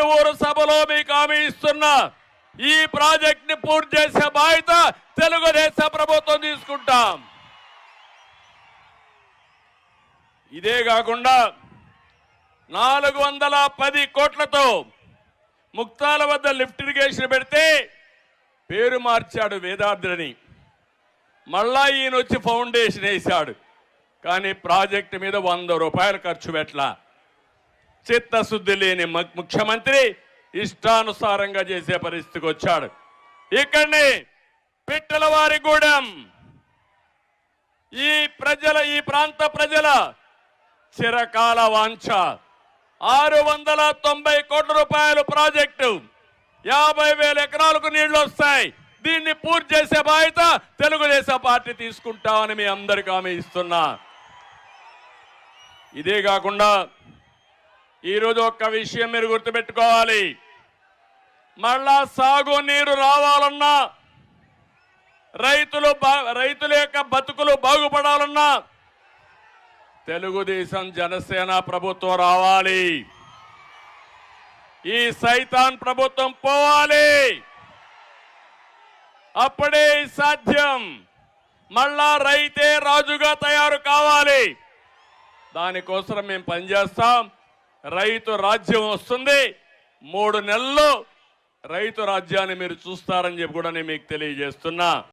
తిరువూరు సభలో మీకు హామీ ఇస్తున్నా, ఈ ప్రాజెక్ట్ ని పూర్తి చేసే బాధ్యత తెలుగుదేశం ప్రభుత్వం తీసుకుంటాం. ఇదే కాకుండా 410 కోట్లతో ముక్తాల వద్ద లిఫ్ట్ ఇరిగేషన్ పెడితే పేరు మార్చాడు వేదాద్రిని. మళ్ళా ఈయన వచ్చి ఫౌండేషన్ వేశాడు. కానీ ప్రాజెక్టు మీద 100 రూపాయలు ఖర్చు పెట్టలా. చిత్తశుద్ధి లేని ముఖ్యమంత్రి ఇష్టానుసారంగా చేసే పరిస్థితికి వచ్చాడు. ఇక్కడనే పిట్టలవారిగూడెం ఈ ప్రాంత ప్రజల చిరకాల వాంఛ 690 కోట్ల రూపాయల ప్రాజెక్టు, 50,000 ఎకరాలకు నీళ్లు వస్తాయి. దీన్ని పూర్తి చేసే బాధ్యత తెలుగుదేశం పార్టీ తీసుకుంటామని మీ అందరికీ హామీ ఇస్తున్నా. ఇదే కాకుండా ఈరోజు ఒక్క విషయం మీరు గుర్తుపెట్టుకోవాలి. మళ్ళా సాగునీరు రావాలన్నా, రైతుల యొక్క బతుకులు బాగుపడాలన్నా తెలుగుదేశం జనసేన ప్రభుత్వం రావాలి. ఈ సైతాన్ ప్రభుత్వం పోవాలి. అప్పుడే సాధ్యం. మళ్ళా రైతే రాజుగా తయారు కావాలి. దానికోసం మేము పనిచేస్తాం. రైతు రాజ్యం వస్తుంది. 3 నెలల్లో రైతు రాజ్యాన్ని మీరు చూస్తారని చెప్పి కూడా నేను మీకు తెలియజేస్తున్నా.